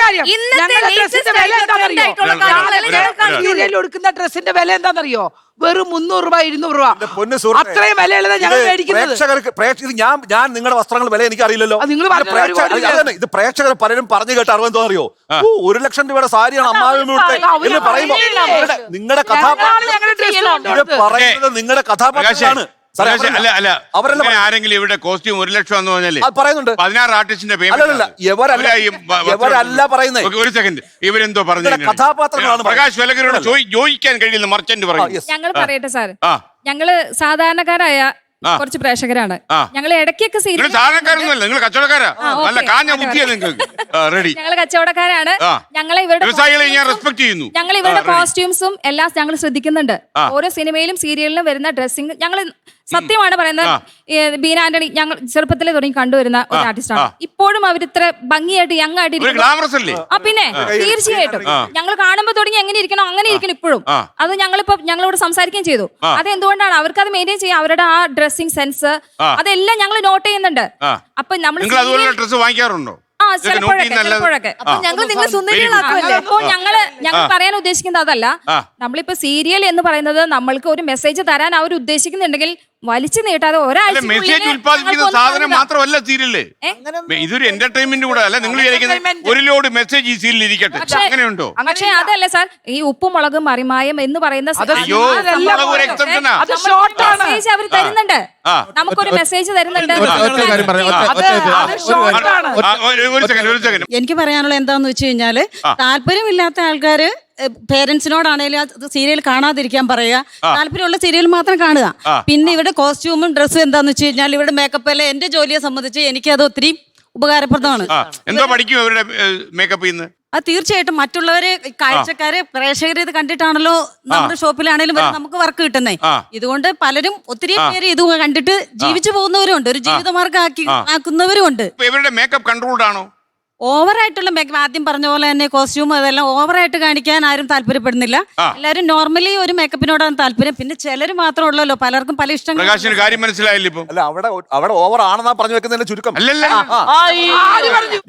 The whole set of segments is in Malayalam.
കാര്യം ഞങ്ങളുടെ ഡ്രസ്സിന്റെ വില എന്താണെന്നറിയോ? കൊടുക്കുന്ന ഡ്രസ്സിന്റെ വില എന്താണെന്നറിയോ? വെറും 300 രൂപ 200 രൂപ അത്രയും വിലയുള്ളത് ഞങ്ങൾ മേടിക്കുന്നത്. ഞാൻ നിങ്ങളുടെ വസ്ത്രങ്ങൾ വില എനിക്ക് അറിയില്ലല്ലോ. ഇത് പ്രേക്ഷകർ പലരും പറഞ്ഞു കേട്ട് അറിവെന്തോ അറിയോ? 1 ലക്ഷം രൂപയുടെ സാരിയാണ് അമ്മാവി എന്ന് പറയുമ്പോ നിങ്ങളുടെ നിങ്ങളുടെ കഥാപാത്രമാണ്. ആരെങ്കിലും ഇവിടെ കോസ്റ്റ്യൂം 1 ലക്ഷം എന്ന് പറഞ്ഞാല് പറയുന്നുണ്ട് 16 ആർട്ടിസ്റ്റിന്റെ ഇവരല്ല പറയുന്നത്. ഒരു സെക്കൻഡ്, ഇവരെന്തോ പറഞ്ഞു കഥാപാത്രങ്ങളാണ്. പ്രകാശ് വിലകരോട് ചോദിക്കാൻ കഴിയില്ല മർച്ചന്റ് പറയും. ഞങ്ങൾ പറയട്ടെ സാർ, ഞങ്ങള് സാധാരണക്കാരായ കുറച്ച് പ്രേക്ഷകരാണ്. ഞങ്ങൾ ഇടയ്ക്കൊക്കെ സാധാരണക്കാരൊന്നുമല്ല, നിങ്ങൾ കച്ചവടക്കാരാ. നല്ല കാഞ്ഞ ബുദ്ധിയാ നിങ്ങൾക്ക്. റെഡി, ഞങ്ങൾ കച്ചവടക്കാരാണ്. ഞങ്ങളെ വ്യവസായികളെ ഞാൻ റെസ്പെക്ട് ചെയ്യുന്നു. ഞങ്ങൾ ഇവരുടെ കോസ്റ്റ്യൂംസും എല്ലാം ഞങ്ങൾ ശ്രദ്ധിക്കുന്നുണ്ട്. ഓരോ സിനിമയിലും സീരിയലിലും വരുന്ന ഡ്രസ്സിങ് ഞങ്ങൾ സത്യമാണ് പറയുന്നത്. ബീന ആന്റണി ഞങ്ങൾ ചെറുപ്പത്തിലെ തുടങ്ങി കണ്ടുവരുന്ന ഒരു ആർട്ടിസ്റ്റാണ്. ഇപ്പോഴും അവരിത്ര ഭംഗിയായിട്ട് യങ് ആയിട്ട് പിന്നെ തീർച്ചയായിട്ടും ഞങ്ങൾ കാണുമ്പോൾ തുടങ്ങി എങ്ങനെ ഇരിക്കണം അങ്ങനെ ഇരിക്കണം ഇപ്പോഴും. അത് ഞങ്ങളിപ്പോ ഞങ്ങളോട് സംസാരിക്കുകയും ചെയ്തു. അതെന്തുകൊണ്ടാണ് അവർക്ക് അത് മെയിൻറ്റെയിൻ ചെയ്യാം. അവരുടെ ആ ഡ്രസ്സിംഗ് സെൻസ് അതെല്ലാം ഞങ്ങൾ നോട്ട് ചെയ്യുന്നുണ്ട്. അപ്പൊ നമ്മൾ ഡ്രസ് വാങ്ങിക്കാറുണ്ടോ? ഞങ്ങൾ പറയാൻ ഉദ്ദേശിക്കുന്നത് അതല്ല. നമ്മളിപ്പോ സീരിയൽ എന്ന് പറയുന്നത് നമ്മൾക്ക് ഒരു മെസ്സേജ് തരാൻ അവർ ഉദ്ദേശിക്കുന്നുണ്ടെങ്കിൽ വലിച്ചു നീട്ടാതെ ഒരാഴ്ച മെസ്സേജ് ഉൽപ്പാദിപ്പിക്കുന്ന സാധനം മാത്രമല്ല സീരിയല്. ഇതൊരു എന്റർടൈൻമെന്റ് കൂടെ അല്ല. നിങ്ങൾ ഒരു ലോഡ് മെസ്സേജ് ഈ സീരിയൽ ഇരിക്കട്ടെ, അങ്ങനെയുണ്ടോ? പക്ഷെ അതല്ല സാർ, ഈ ഉപ്പും മുളകും മറിമായം എന്ന് പറയുന്ന മെസ്സേജ് അവർ തരുന്നുണ്ട്. നമുക്കൊരു മെസ്സേജ് തരുന്നുണ്ട്. എനിക്ക് പറയാനുള്ള എന്താന്ന് വെച്ച് കഴിഞ്ഞാല്, താല്പര്യമില്ലാത്ത ആൾക്കാര് പേരൻസിനോടാണേലും സീരിയൽ കാണാതിരിക്കാൻ പറയുക. താല്പര്യമുള്ള സീരിയൽ മാത്രം കാണുക. പിന്നെ ഇവിടെ കോസ്റ്റ്യൂമും ഡ്രസ്സും എന്താന്ന് വെച്ച് കഴിഞ്ഞാൽ ഇവിടെ മേക്കപ്പ് അല്ല. എന്റെ ജോലിയെ സംബന്ധിച്ച് എനിക്ക് അത് ഒത്തിരി ഉപകാരപ്രദമാണ്. എന്തോ പഠിക്കും അവരുടെ മേക്കപ്പ്. അത് തീർച്ചയായിട്ടും മറ്റുള്ളവര് കാഴ്ചക്കാര് പ്രേക്ഷകർ ഇത് കണ്ടിട്ടാണല്ലോ നമ്മുടെ ഷോപ്പിലാണേലും നമുക്ക് വർക്ക് കിട്ടുന്നേ. ഇതുകൊണ്ട് പലരും ഒത്തിരി പേര് ഇത് കണ്ടിട്ട് ജീവിച്ചു പോകുന്നവരും ഉണ്ട്, ഒരു ജീവിതമാർഗം ആക്കുന്നവരും ഉണ്ട്. ഇവരുടെ മേക്കപ്പ് കൺട്രോൾഡ് ആണോ? ഓവറായിട്ടുള്ള മേക്കപ്പ്, ആദ്യം പറഞ്ഞ പോലെ തന്നെ കോസ്റ്റ്യൂം അതെല്ലാം ഓവറായിട്ട് കാണിക്കാൻ ആരും താല്പര്യപ്പെടുന്നില്ല. എല്ലാവരും നോർമലി ഒരു മേക്കപ്പിനോടാണ് താല്പര്യം. പിന്നെ ചിലർ മാത്രം ഉള്ളല്ലോ, പലർക്കും പല ഇഷ്ടങ്ങളും. കാര്യം മനസ്സിലായില്ല. ഇപ്പൊ അവിടെ ഓവർ ആണെന്നാ പറഞ്ഞു വെക്കുന്നതിന്റെ ചുരുക്കം.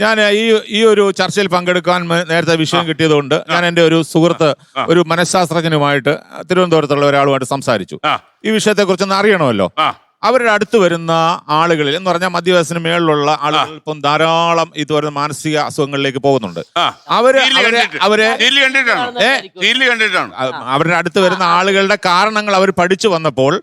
ഞാൻ ഈ ഒരു ചർച്ചയിൽ പങ്കെടുക്കാൻ നേരത്തെ വിഷയം കിട്ടിയതുകൊണ്ട് ഞാൻ എന്റെ ഒരു സുഹൃത്ത്, ഒരു മനഃശാസ്ത്രജ്ഞനുമായിട്ട് തിരുവനന്തപുരത്തുള്ള ഒരാളുമായിട്ട് സംസാരിച്ചു. ഈ വിഷയത്തെ കുറിച്ചൊന്ന് അറിയണമല്ലോ. അവരുടെ അടുത്ത് വരുന്ന ആളുകളിൽ എന്ന് പറഞ്ഞാൽ മധ്യവയസ്സിന് മേളിലുള്ള ആളുകൾ ഇപ്പം ധാരാളം ഇതുവരെ മാനസിക അസുഖങ്ങളിലേക്ക് പോകുന്നുണ്ട്. അവരുടെ അടുത്ത് വരുന്ന ആളുകളുടെ കാരണങ്ങൾ അവർ പഠിച്ചു വന്നപ്പോൾ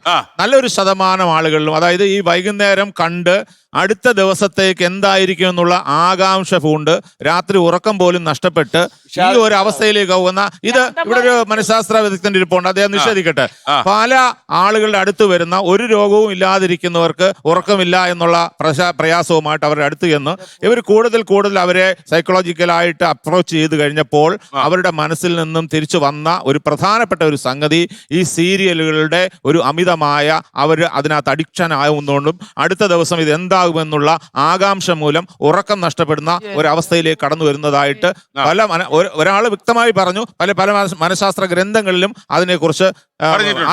നല്ലൊരു ശതമാനം ആളുകളിലും, അതായത് ഈ വൈകുന്നേരം കണ്ട് അടുത്ത ദിവസത്തേക്ക് എന്തായിരിക്കും എന്നുള്ള ആകാംക്ഷ പൂണ്ട് രാത്രി ഉറക്കം പോലും നഷ്ടപ്പെട്ട് ഈ ഒരു അവസ്ഥയിലേക്ക് പോകുന്ന, ഇത് ഇവിടെ ഒരു മനഃശാസ്ത്ര വിദഗ്ധന്റെ ഇരിപ്പുണ്ട്, അദ്ദേഹം നിഷേധിക്കട്ടെ, പല ആളുകളുടെ അടുത്ത് വരുന്ന ഒരു രോഗവും ഇല്ലാതിരിക്കുന്നവർക്ക് ഉറക്കമില്ല എന്നുള്ള പ്രയാസവുമായിട്ട് അവരുടെ അടുത്ത് ചെന്ന് ഇവർ കൂടുതൽ അവരെ സൈക്കോളജിക്കലായിട്ട് അപ്രോച്ച് ചെയ്ത് കഴിഞ്ഞപ്പോൾ അവരുടെ മനസ്സിൽ നിന്നും തിരിച്ചു വന്ന ഒരു പ്രധാനപ്പെട്ട ഒരു സംഗതി ഈ സീരിയലുകളുടെ ഒരു അമിതമായ അവർ അതിനകത്ത് അഡിക്ഷൻ ആവുന്നതുകൊണ്ടും അടുത്ത ദിവസം ഇത് എന്താകുമെന്നുള്ള ആകാംക്ഷ മൂലം ഉറക്കം നഷ്ടപ്പെടുന്ന ഒരവസ്ഥയിലേക്ക് കടന്നു വരുന്നതായിട്ട് ഒരാൾ വ്യക്തമായി പറഞ്ഞു. പല മനഃശാസ്ത്ര ഗ്രന്ഥങ്ങളിലും അതിനെക്കുറിച്ച്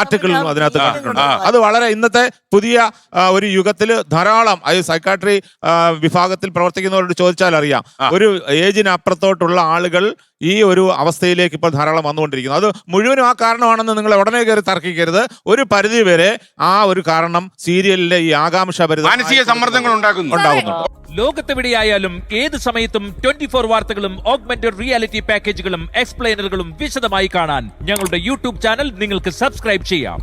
ആർട്ടിക്കിളിലും അതിനകത്ത് കണ്ടിട്ടുണ്ട്. അത് വളരെ ഇന്നത്തെ പുതിയ ഒരു യുഗത്തിൽ ധാരാളം സൈക്കാട്രി വിഭാഗത്തിൽ പ്രവർത്തിക്കുന്നവരോട് ചോദിച്ചാൽ അറിയാം, ഒരു ഏജിനപ്പുറത്തോട്ടുള്ള ആളുകൾ ഈ ഒരു അവസ്ഥയിലേക്ക് ഇപ്പോൾ ധാരാളം വന്നുകൊണ്ടിരിക്കുന്നു. അത് മുഴുവനും ആ കാരണമാണെന്ന് നിങ്ങൾ ഉടനെ കയറി തർക്കിക്കരുത്. ഒരു പരിധി വരെ ആ ഒരു കാരണം സീരിയലിലെ ഈ ആകാംക്ഷഭരിത മാനസിക സമ്മർദ്ദങ്ങൾ ഉണ്ടാകുന്നു. ലോകത്തെവിടെയായാലും ഏത് സമയത്തും 24 വാർത്തകളും ഓഗ്മെന്റഡ് റിയാലിറ്റി പാക്കേജുകളും എക്സ്പ്ലെയിനറുകളും വിശദമായി കാണാൻ ഞങ്ങളുടെ യൂട്യൂബ് ചാനൽ നിങ്ങൾക്ക് സബ്സ്ക്രൈബ് ചെയ്യാം.